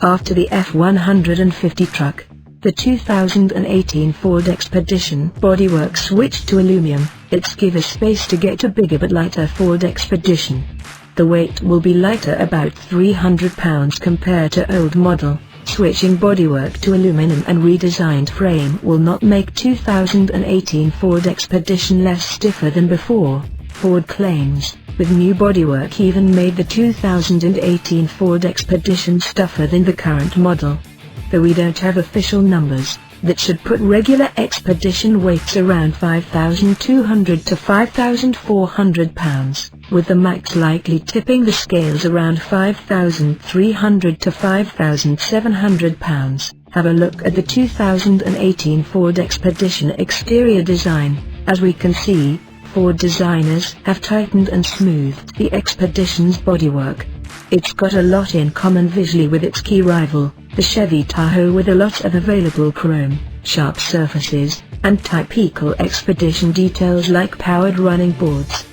After the F-150 truck, the 2018 Ford Expedition bodywork switched to aluminum. It's gives space to get a bigger but lighter Ford Expedition. The weight will be lighter, about 300 pounds compared to old model. Switching bodywork to aluminum and redesigned frame will not make 2018 Ford Expedition less stiffer than before, Ford claims, with new bodywork even made the 2018 Ford Expedition stuffer than the current model. Though we don't have official numbers, that should put regular Expedition weights around 5,200 to 5,400 pounds, with the max likely tipping the scales around 5,300 to 5,700 pounds. Have a look at the 2018 Ford Expedition exterior design. As we can see, Ford designers have tightened and smoothed the Expedition's bodywork. It's got a lot in common visually with its key rival, the Chevy Tahoe, with a lot of available chrome, sharp surfaces, and typical Expedition details like powered running boards.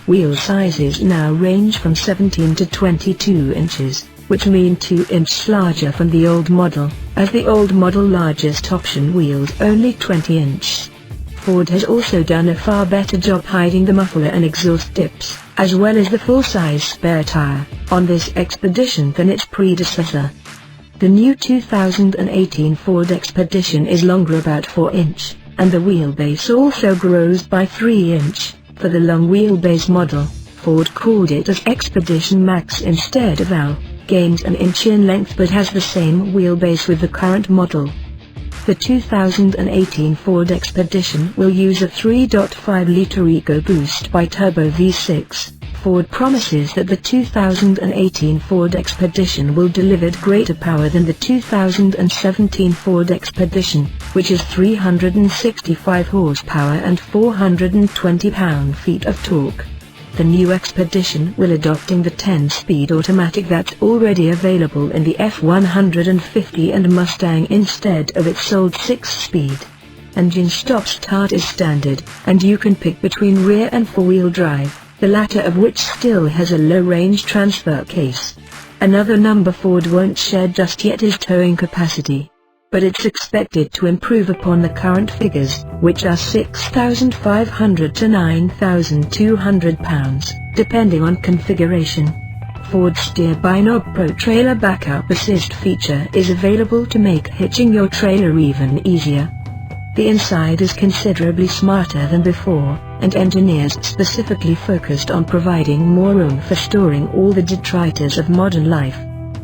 Wheel sizes now range from 17 to 22 inches, which mean 2 inches larger from the old model, as the old model largest option wheels only 20 inches. Ford has also done a far better job hiding the muffler and exhaust tips, as well as the full-size spare tire, on this Expedition than its predecessor. The new 2018 Ford Expedition is longer, about 4 inches, and the wheelbase also grows by 3 inches. For the long wheelbase model, Ford called it as Expedition Max instead of L, gains an inch in length but has the same wheelbase with the current model. The 2018 Ford Expedition will use a 3.5-liter EcoBoost bi-turbo V6. Ford promises that the 2018 Ford Expedition will deliver greater power than the 2017 Ford Expedition, which is 365 horsepower and 420 pound-feet of torque. The new Expedition will adopting the 10-speed automatic that's already available in the F-150 and Mustang instead of its old 6-speed. Engine stop-start is standard, and you can pick between rear and four-wheel drive, the latter of which still has a low-range transfer case. Another number Ford won't share just yet is towing capacity, but it's expected to improve upon the current figures, which are 6,500 to 9,200 pounds, depending on configuration. Ford's Steer-by-Knob Pro Trailer Backup Assist feature is available to make hitching your trailer even easier. The inside is considerably smarter than before, and engineers specifically focused on providing more room for storing all the detritus of modern life.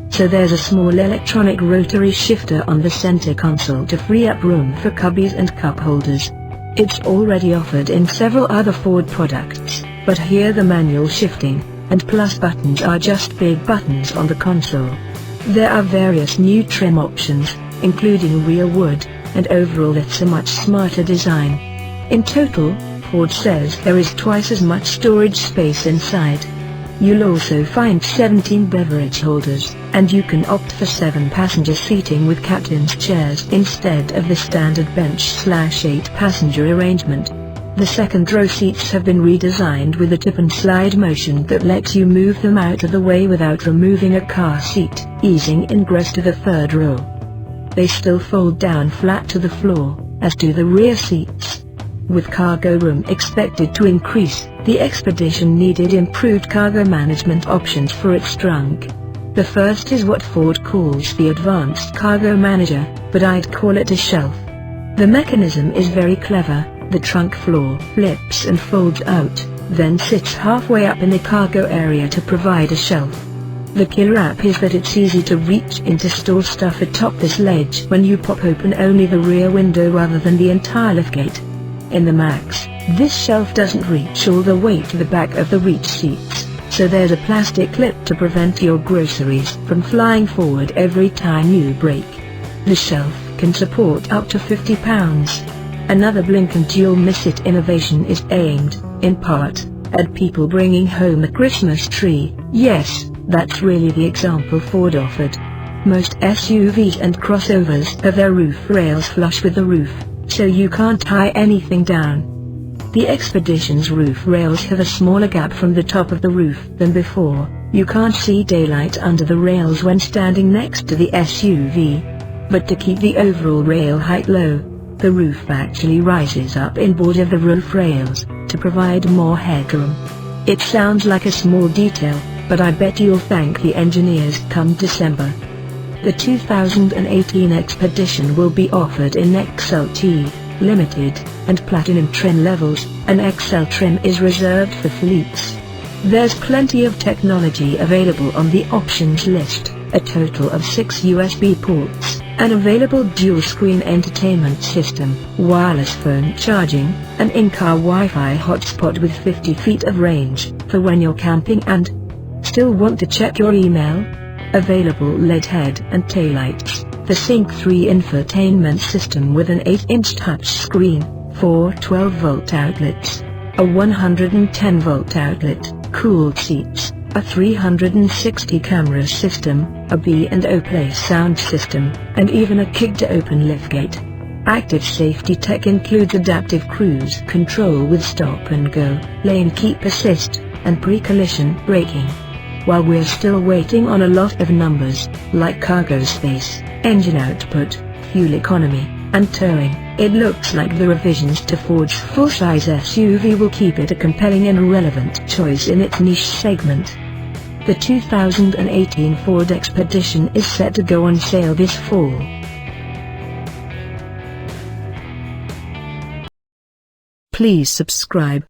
So there's a small electronic rotary shifter on the center console to free up room for cubbies and cup holders. It's already offered in several other Ford products, but here the manual shifting and plus buttons are just big buttons on the console. There are various new trim options, including real wood, and overall it's a much smarter design. In total, Ford says there is twice as much storage space inside. You'll also find 17 beverage holders, and you can opt for 7-passenger seating with captain's chairs instead of the standard bench/8-passenger arrangement. The second-row seats have been redesigned with a tip-and-slide motion that lets you move them out of the way without removing a car seat, easing ingress to the third row. They still fold down flat to the floor, as do the rear seats. With cargo room expected to increase, the Expedition needed improved cargo management options for its trunk. The first is what Ford calls the Advanced Cargo Manager, but I'd call it a shelf. The mechanism is very clever. The trunk floor flips and folds out, then sits halfway up in the cargo area to provide a shelf. The killer app is that it's easy to reach in to store stuff atop this ledge when you pop open only the rear window rather than the entire liftgate. In the Max, this shelf doesn't reach all the way to the back of the reach seats, so there's a plastic clip to prevent your groceries from flying forward every time you brake. The shelf can support up to 50 pounds. Another blink and you'll miss it innovation is aimed, in part, at people bringing home a Christmas tree. Yes, that's really the example Ford offered. Most SUVs and crossovers have their roof rails flush with the roof, so you can't tie anything down. The Expedition's roof rails have a smaller gap from the top of the roof than before, You can't see daylight under the rails when standing next to the SUV. But to keep the overall rail height low, the roof actually rises up inboard of the roof rails, to provide more headroom. It sounds like a small detail, but I bet you'll thank the engineers come December. The 2018 Expedition will be offered in XLT, Limited, and Platinum trim levels. An XL trim is reserved for fleets. There's plenty of technology available on the options list, a total of 6 USB ports, an available dual-screen entertainment system, wireless phone charging, an in-car Wi-Fi hotspot with 50 feet of range, for when you're camping and still want to check your email. Available LED head and taillights, the Sync 3 infotainment system with an 8-inch touchscreen, 4 12-volt outlets, a 110-volt outlet, cooled seats, a 360 camera system, a B&O Play sound system, and even a kick-to-open liftgate. Active safety tech includes adaptive cruise control with stop and go, lane keep assist, and pre-collision braking. While we're still waiting on a lot of numbers, like cargo space, engine output, fuel economy, and towing, it looks like the revisions to Ford's full-size SUV will keep it a compelling and relevant choice in its niche segment. The 2018 Ford Expedition is set to go on sale this fall. Please subscribe.